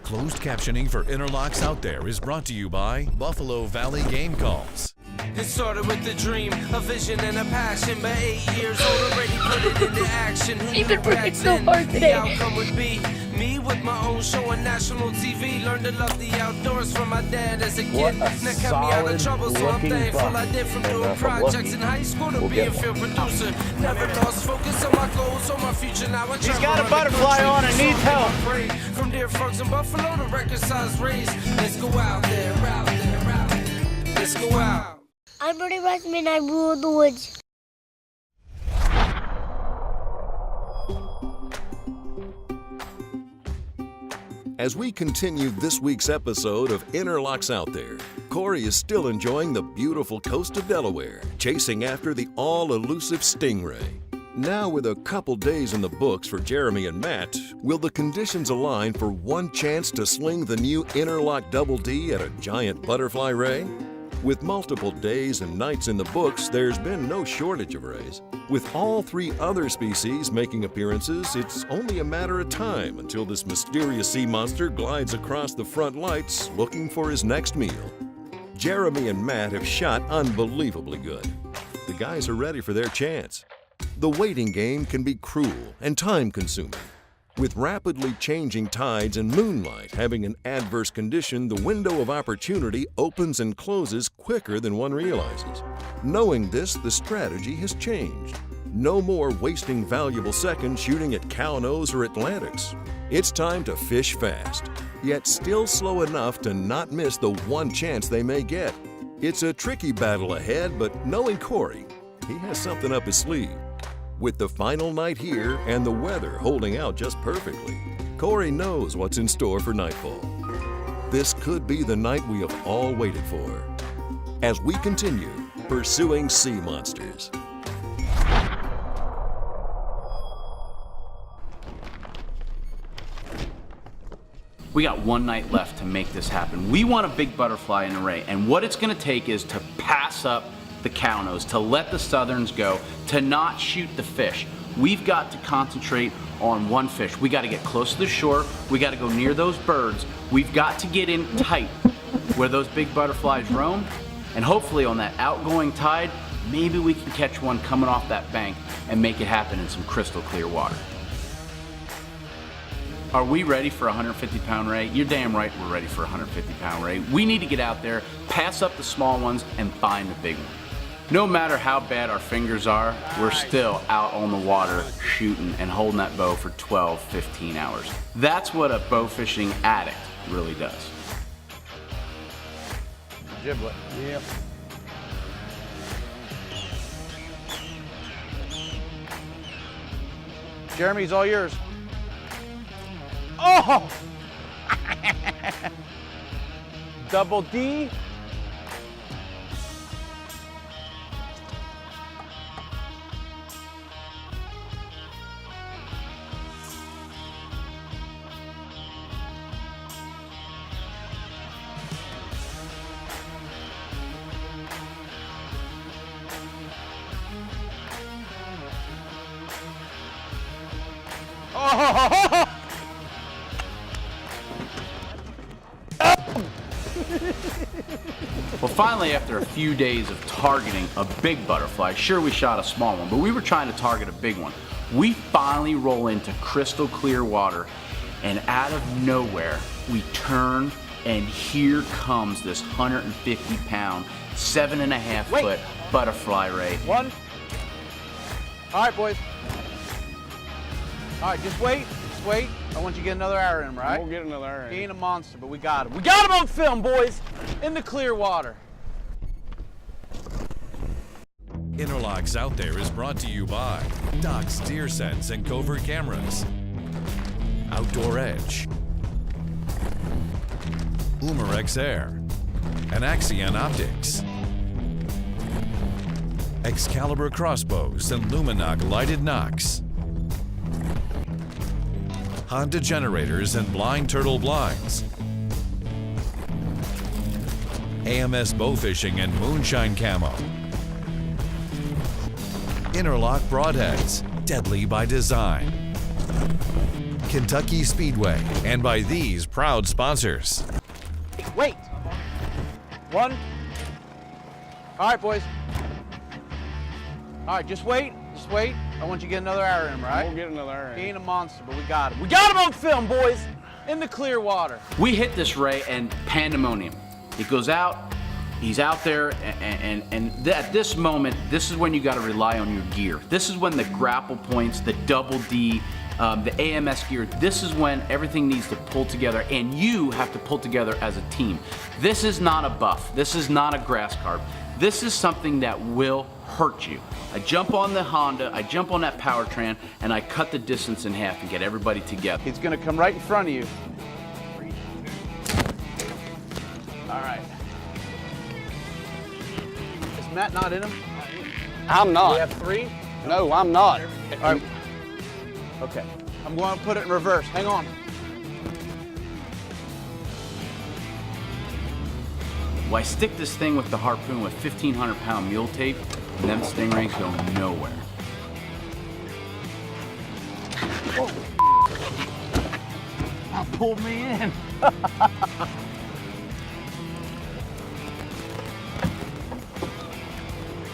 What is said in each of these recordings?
Closed captioning for Interlocks Out There is brought to you by Buffalo Valley Game Calls. It started with a dream, a vision, and a passion. But 8 years old, already put it into action. Who You've knew been working back so then hard the today. outcome would be me with my own show on national TV. Learned to love the outdoors from my dad as a kid. That kept me out of trouble, so I'm thankful I did. From doing projects in high school to being a film producer. Never lost focus on my goals, on my future. Now I He's got a butterfly on and needs help. From deer frogs in Buffalo to record size race. Let's go out there, out there, out there. Let's go out. I'm Bernie Westman, I rule the woods. As we continue this week's episode of Interlocks Out There, Corey is still enjoying the beautiful coast of Delaware, chasing after the all-elusive stingray. Now with a couple days in the books for Jeremy and Matt, will the conditions align for one chance to sling the new Interlock Double D at a giant butterfly ray? With multiple days and nights in the books, there's been no shortage of rays. With all three other species making appearances, it's only a matter of time until this mysterious sea monster glides across the front lights looking for his next meal. Jeremy and Matt have shot unbelievably good. The guys are ready for their chance. The waiting game can be cruel and time-consuming. With rapidly changing tides and moonlight having an adverse condition, the window of opportunity opens and closes quicker than one realizes. Knowing this, the strategy has changed. No more wasting valuable seconds shooting at cow-nose or Atlantics. It's time to fish fast, yet still slow enough to not miss the one chance they may get. It's a tricky battle ahead, but knowing Corey, he has something up his sleeve. With the final night here and the weather holding out just perfectly, Corey knows what's in store for nightfall. This could be the night we have all waited for, as we continue pursuing sea monsters. We got one night left to make this happen. We want a big butterfly in the ray, and what it's gonna take is to pass up the cow-nose, to let the southerns go, to not shoot the fish. We've got to concentrate on one fish. We got to get close to the shore. We got to go near those birds. We've got to get in tight where those big butterflies roam, and hopefully on that outgoing tide, maybe we can catch one coming off that bank and make it happen in some crystal clear water. Are we ready for a 150-pound ray? You're damn right we're ready for a 150-pound ray. We need to get out there, pass up the small ones, and find the big one. No matter how bad our fingers are, we're still out on the water shooting and holding that bow for 12, 15 hours. That's what a bow fishing addict really does. Giblet. Yep. Jeremy's all yours. Oh! Double D. Oh! Well, finally, after a few days of targeting a big butterfly, sure, we shot a small one, but we were trying to target a big one. We finally roll into crystal clear water, and out of nowhere, we turn, and here comes this 150-pound, 7.5-foot butterfly ray. One. All right, boys. All right, just wait. Just wait. I want you to get another arrow in him, right? We'll get another arrow in. He ain't a monster, but we got him. We got him on film, boys! In the clear water. Interlocks Out There is brought to you by Doc's Deer Sense and Covert Cameras, Outdoor Edge, Umarex Air, and Axion Optics, Excalibur Crossbows and Luminog Lighted Nocks, Honda Generators and Blind Turtle Blinds, AMS Bowfishing and Moonshine Camo, Interlock Broadheads, deadly by design, Kentucky Speedway and by these proud sponsors. Wait. One. All right, boys. All right, just wait. Just wait. I want you to get another arrow in him, right? We'll get another arrow. He ain't a monster, but we got him. We got him on film, boys. In the clear water. We hit this ray and pandemonium. He goes out. He's out there, and at this moment, this is when you got to rely on your gear. This is when the grapple points, the double D, the AMS gear, this is when everything needs to pull together, and you have to pull together as a team. This is not a buff. This is not a grass carp. This is something that will hurt you. I jump on the Honda, I jump on that Powertran, and I cut the distance in half and get everybody together. He's gonna come right in front of you. All right. Is Matt not in him? I'm not. We have 3? No, I'm not. All right. Okay. I'm going to put it in reverse. Hang on. Well, I stick this thing with the harpoon with 1,500-pound mule tape, and them stingrays go nowhere. That pulled me in.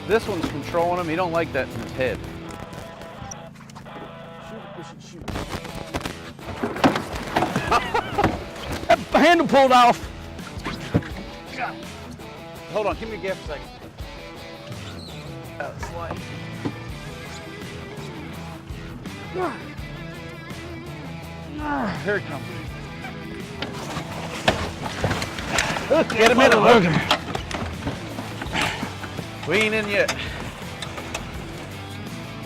This one's controlling him. He don't like that in his head. Shoot. That handle pulled off. Hold on, give me a gap for a second. Slide. Here it comes. Get him in the look. We ain't in yet.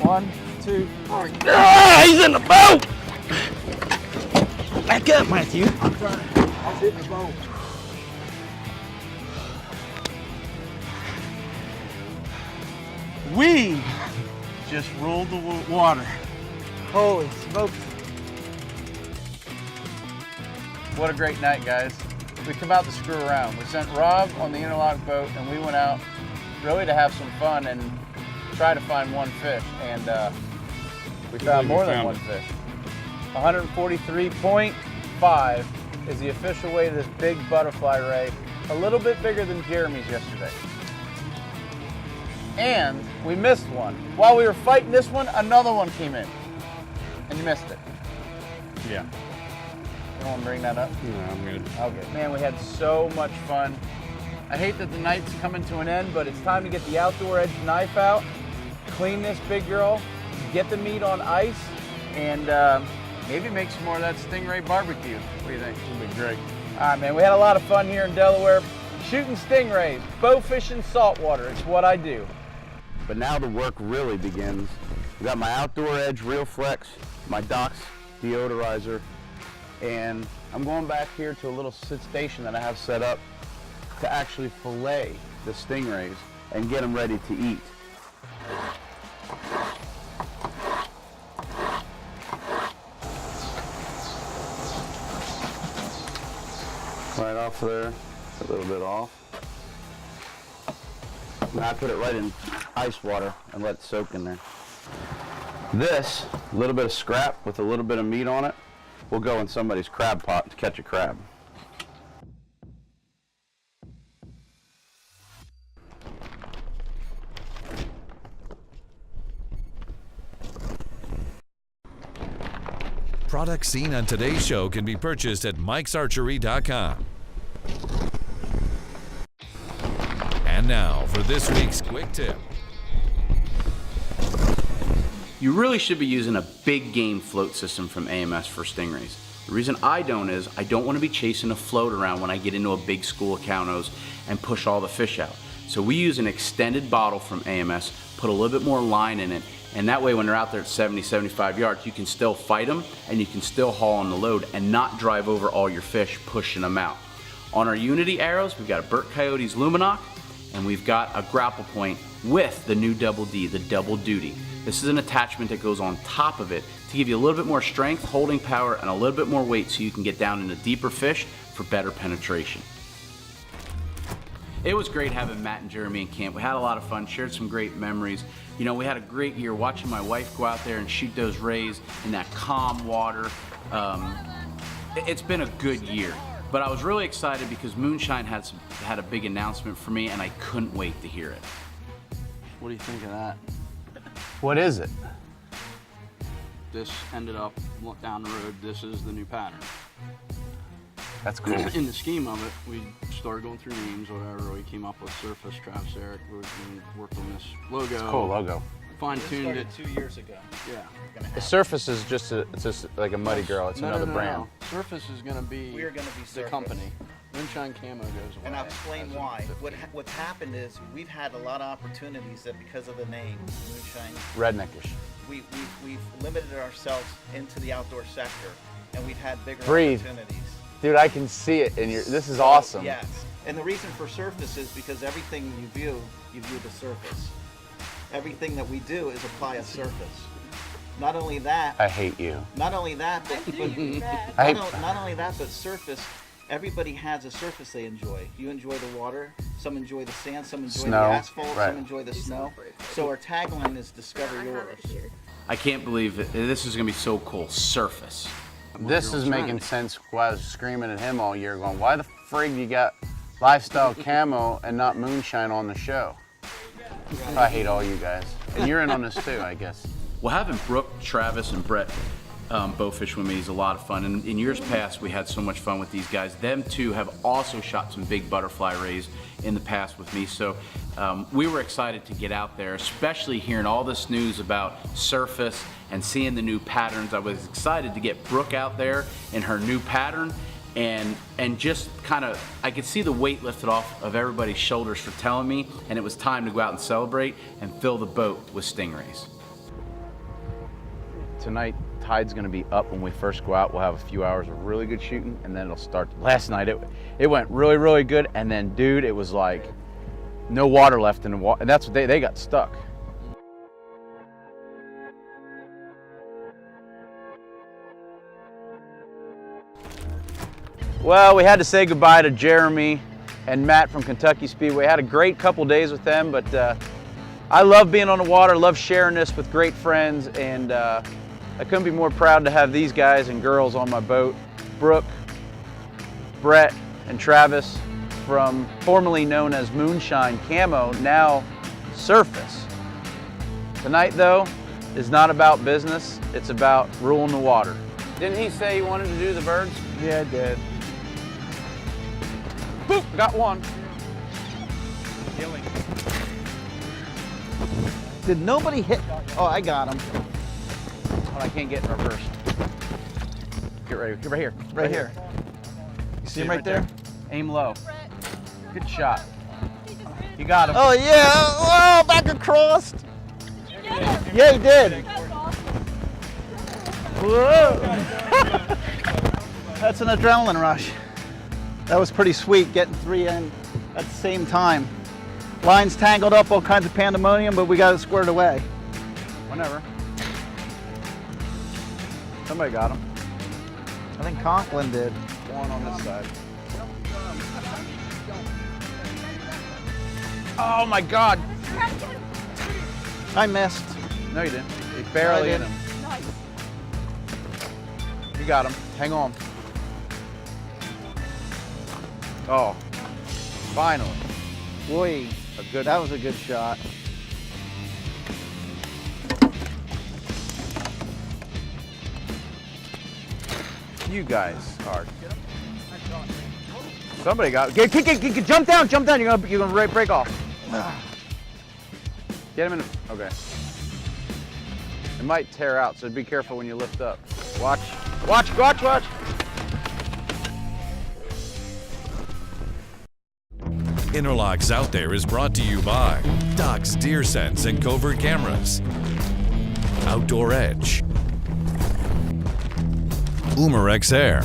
1, 2, 3. Ah, he's in the boat. Back up, Matthew. I'm trying. I'm hitting the boat. We just rolled the water. Holy smokes. What a great night, guys. We come out to screw around. We sent Rob on the interlock boat, and we went out really to have some fun and try to find one fish. And we found more than one fish. 143.5 is the official weight of this big butterfly ray. A little bit bigger than Jeremy's yesterday. And we missed one. While we were fighting this one, another one came in. And you missed it. Yeah. You want to bring that up? No, I'm good. Okay. Man, we had so much fun. I hate that the night's coming to an end, but it's time to get the Outdoor Edge knife out, clean this big girl, get the meat on ice, and maybe make some more of that stingray barbecue. What do you think? It'll be great. All right, man, we had a lot of fun here in Delaware. Shooting stingrays, bow fishing saltwater, it's what I do. But now the work really begins. I got my Outdoor Edge Real Flex, my Docs deodorizer, and I'm going back here to a little sit station that I have set up to actually fillet the stingrays and get them ready to eat. Right off there, a little bit off. Now I put it right in ice water and let it soak in there. This, a little bit of scrap with a little bit of meat on it, will go in somebody's crab pot to catch a crab. Products seen on today's show can be purchased at mikesarchery.com. And now for this week's quick tip. You really should be using a big game float system from AMS for stingrays. The reason I don't is I don't want to be chasing a float around when I get into a big school of cows and push all the fish out. So we use an extended bottle from AMS, put a little bit more line in it, and that way when they're out there at 70, 75 yards, you can still fight them and you can still haul on the load and not drive over all your fish pushing them out. On our Unity arrows, we've got a Burt Coyote's Luminoc, and we've got a grapple point with the new Double D, the Double Duty. This is an attachment that goes on top of it to give you a little bit more strength, holding power, and a little bit more weight so you can get down into deeper fish for better penetration. It was great having Matt and Jeremy in camp. We had a lot of fun, shared some great memories. You know, we had a great year watching my wife go out there and shoot those rays in that calm water, It's been a good year. But I was really excited because Moonshine had a big announcement for me, and I couldn't wait to hear it. What do you think of that? What is it? This ended up down the road. This is the new pattern. That's cool. In the scheme of it, we started going through names, whatever. We came up with Surface, Travis, Eric. We worked on this logo. It's a cool logo. Fine-tuned it 2 years ago. Yeah. The Surface is just like a Muddy Girl. It's another brand. No. Surface is going to be We are going to be the Surface. company. Moonshine Camo goes away. And I'll explain why. What's happened is we've had a lot of opportunities that because of the name, Moonshine, Redneckish. we've limited ourselves into the outdoor sector, and we've had bigger Breathe. opportunities. Dude, I can see it in your. This is awesome. Yes. And the reason for Surface is because everything you view the surface. Everything that we do is apply a surface. Not only that. I hate you. Not only that, but not only that, but surface. Everybody has a surface they enjoy. You enjoy the water. Some enjoy the sand. Some enjoy the asphalt. Right. Some enjoy the snow. So our tagline is "Discover yours." I can't believe it. This is going to be so cool. Surface. This is making sense. I was screaming at him all year, going, "Why the frig you got lifestyle camo and not Moonshine on the show?" I hate all you guys, and you're in on this too, I guess. Well, having Brooke, Travis, and Brett bowfish with me is a lot of fun. And in years past, we had so much fun with these guys. Them two have also shot some big butterfly rays in the past with me. So we were excited to get out there, especially hearing all this news about Surface and seeing the new patterns. I was excited to get Brooke out there in her new pattern. And just kind of, I could see the weight lifted off of everybody's shoulders for telling me, and it was time to go out and celebrate and fill the boat with stingrays. Tonight, tide's gonna be up when we first go out. We'll have a few hours of really good shooting, and then it'll start. Last night, it went really, really good, and then, dude, it was like no water left in the water, and that's what they got stuck. Well, we had to say goodbye to Jeremy and Matt from Kentucky Speedway. Had a great couple days with them, but I love being on the water, love sharing this with great friends, and I couldn't be more proud to have these guys and girls on my boat. Brooke, Brett, and Travis from formerly known as Moonshine Camo, now Surface. Tonight, though, is not about business, it's about ruling the water. Didn't he say he wanted to do the birds? Yeah, I did. Boop, got one. Did nobody hit? Oh, I got him. Oh, I can't get in reverse. Get ready, get right here. Right here. You see him right there? Aim low. Good shot. You got him. Oh yeah! Oh, back across. Yeah, he did. Whoa! That's an adrenaline rush. That was pretty sweet, getting 3 in at the same time. Lines tangled up, all kinds of pandemonium, but we got it squared away. Whenever. Somebody got him. I think Conklin did. One on this side. Oh my God! I missed. No, you didn't. You barely hit him. You got him. Hang on. Oh, finally. Boy, that was a good shot. You guys are. Somebody got it. Get, jump down, jump down. You're gonna break off. Get him in. Okay. It might tear out, so be careful when you lift up. Watch. Watch. Watch. Watch. Interlocks Out There is brought to you by Doc's Deer Sense and Covert Cameras, Outdoor Edge, OutThere,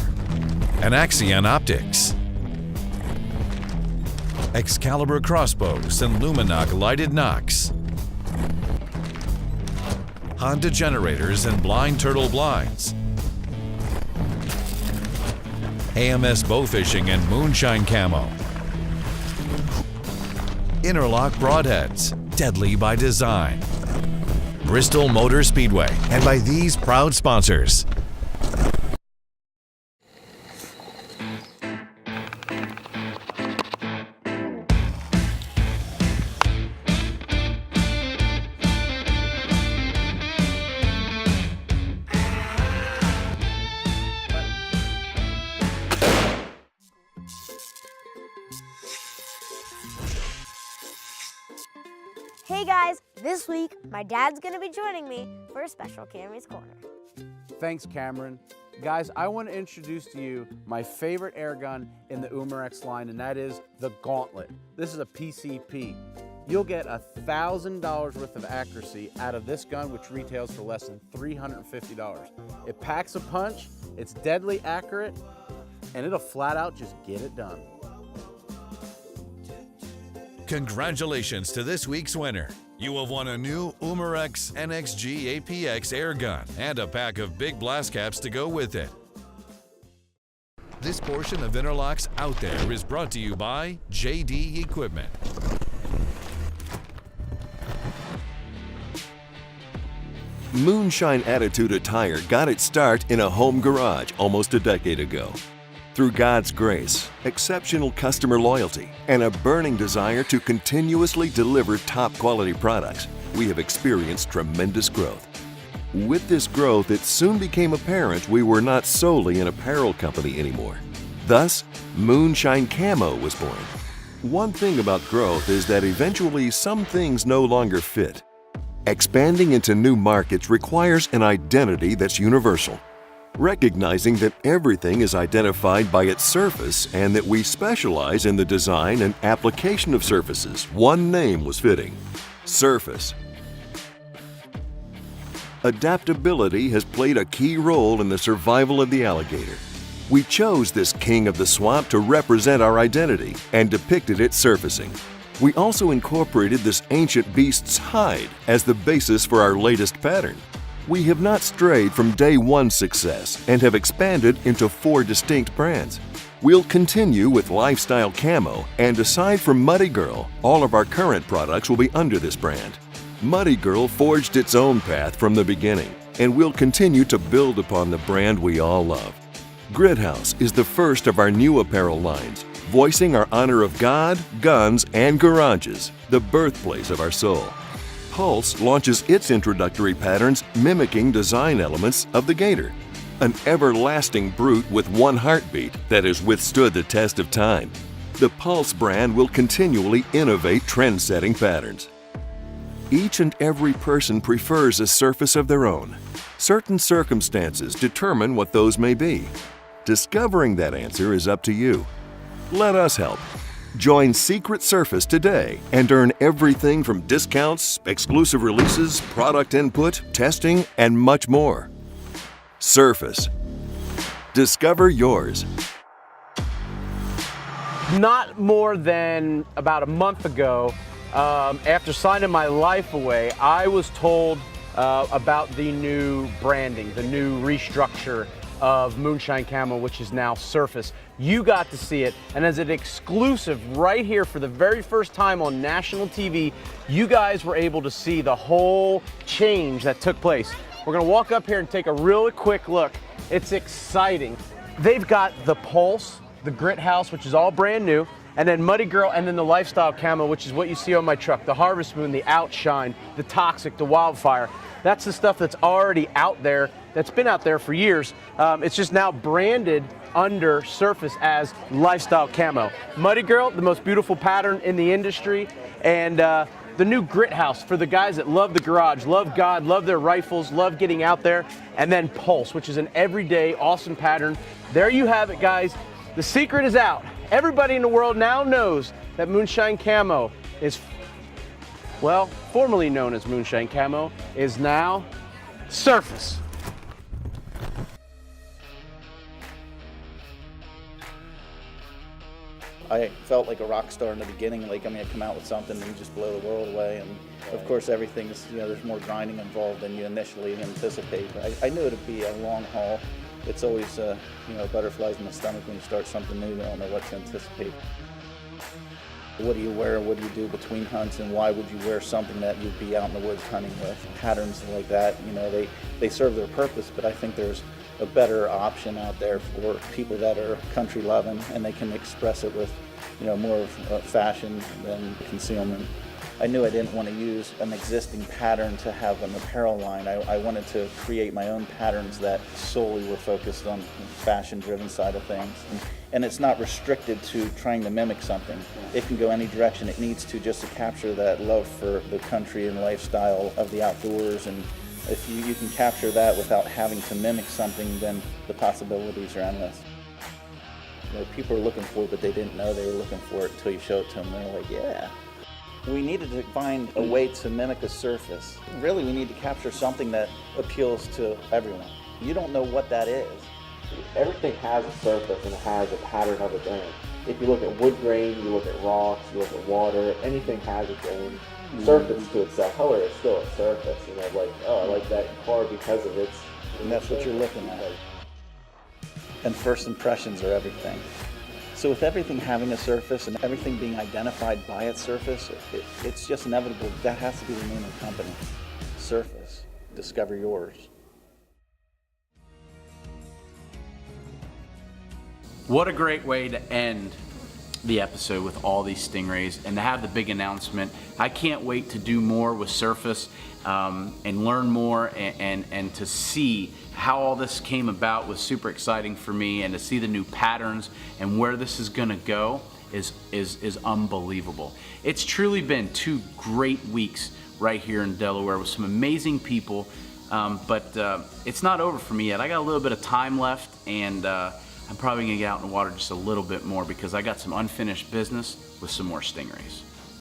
and Axion Optics, Excalibur Crossbows and Luminac Lighted Nocks, Honda Generators and Blind Turtle Blinds, AMS Bowfishing and Moonshine Camo, Interlock Broadheads, deadly by design, Bristol Motor Speedway, and by these proud sponsors. Hey guys, this week my dad's gonna be joining me for a special Cammy's Corner. Thanks, Cameron. Guys, I want to introduce to you my favorite air gun in the Umarex line, and that is the Gauntlet. This is a PCP. You'll get $1,000 worth of accuracy out of this gun, which retails for less than $350. It packs a punch, it's deadly accurate, and it'll flat out just get it done. Congratulations to this week's winner. You have won a new Umarex NXG APX air gun and a pack of big blast caps to go with it. This portion of Interlock's Out There is brought to you by JD Equipment. Moonshine Attitude Attire got its start in a home garage almost a decade ago. Through God's grace, exceptional customer loyalty, and a burning desire to continuously deliver top-quality products, we have experienced tremendous growth. With this growth, it soon became apparent we were not solely an apparel company anymore. Thus, Moonshine Camo was born. One thing about growth is that eventually some things no longer fit. Expanding into new markets requires an identity that's universal. Recognizing that everything is identified by its surface and that we specialize in the design and application of surfaces, one name was fitting: Surface. Adaptability has played a key role in the survival of the alligator. We chose this king of the swamp to represent our identity and depicted its surfacing. We also incorporated this ancient beast's hide as the basis for our latest pattern. We have not strayed from day one success and have expanded into 4 distinct brands. We'll continue with Lifestyle Camo, and aside from Muddy Girl, all of our current products will be under this brand. Muddy Girl forged its own path from the beginning, and we'll continue to build upon the brand we all love. Grid House is the first of our new apparel lines, voicing our honor of God, guns, and garages, the birthplace of our soul. Pulse launches its introductory patterns mimicking design elements of the gator, an everlasting brute with one heartbeat that has withstood the test of time. The Pulse brand will continually innovate trend-setting patterns. Each and every person prefers a surface of their own. Certain circumstances determine what those may be. Discovering that answer is up to you. Let us help. Join Secret Surface today and earn everything from discounts, exclusive releases, product input, testing, and much more. Surface. Discover yours. Not more than about a month ago, after signing my life away, I was told about the new branding, the new restructure of Moonshine Camo, which is now Surface. You got to see it, and as an exclusive right here for the very first time on national TV, you guys were able to see the whole change that took place. We're gonna walk up here and take a really quick look. It's exciting. They've got the Pulse, the Grit House, which is all brand new, and then Muddy Girl, and then the Lifestyle Camo, which is what you see on my truck, the Harvest Moon, the Outshine, the Toxic, the Wildfire. That's the stuff that's already out there, that's been out there for years. It's just now branded under Surface as Lifestyle Camo. Muddy Girl, the most beautiful pattern in the industry, and the new Grit House for the guys that love the garage, love God, love their rifles, love getting out there, and then Pulse, which is an everyday awesome pattern. There you have it, guys. The secret is out. Everybody in the world now knows that Moonshine Camo is, well, formerly known as Moonshine Camo, is now Surface. I felt like a rock star in the beginning, like I'm gonna come out with something and just blow the world away. And of course, everything's, there's more grinding involved than you initially anticipate. But I knew it'd be a long haul. It's always, butterflies in the stomach when you start something new. You don't know what to anticipate. What do you wear? What do you do between hunts? And why would you wear something that you'd be out in the woods hunting with? Patterns like that, they serve their purpose, but I think there's a better option out there for people that are country loving, and they can express it with, more of fashion than concealment. I knew I didn't want to use an existing pattern to have an apparel line. I wanted to create my own patterns that solely were focused on the fashion-driven side of things. And it's not restricted to trying to mimic something. It can go any direction it needs to, just to capture that love for the country and lifestyle of the outdoors. And if you can capture that without having to mimic something, then the possibilities are endless. You know, people are looking for it, but they didn't know they were looking for it until you show it to them. They're like, yeah. We needed to find a way to mimic a surface. Really, we need to capture something that appeals to everyone. You don't know what that is. Everything has a surface and it has a pattern of its own. If you look at wood grain, you look at rocks, you look at water, anything has its own surface to itself. Color is still a surface, you know, like, oh, I like that car because of its... And that's what you're looking at. And first impressions are everything. So with everything having a surface and everything being identified by its surface, it's just inevitable. That has to be the name of the company. Surface. Discover yours. What a great way to end the episode with all these stingrays and to have the big announcement. I can't wait to do more with Surface and learn more and to see how all this came about was super exciting for me, and to see the new patterns and where this is gonna go is unbelievable. It's truly been 2 great weeks right here in Delaware with some amazing people, but it's not over for me yet. I got a little bit of time left, and I'm probably gonna get out in the water just a little bit more because I got some unfinished business with some more stingrays.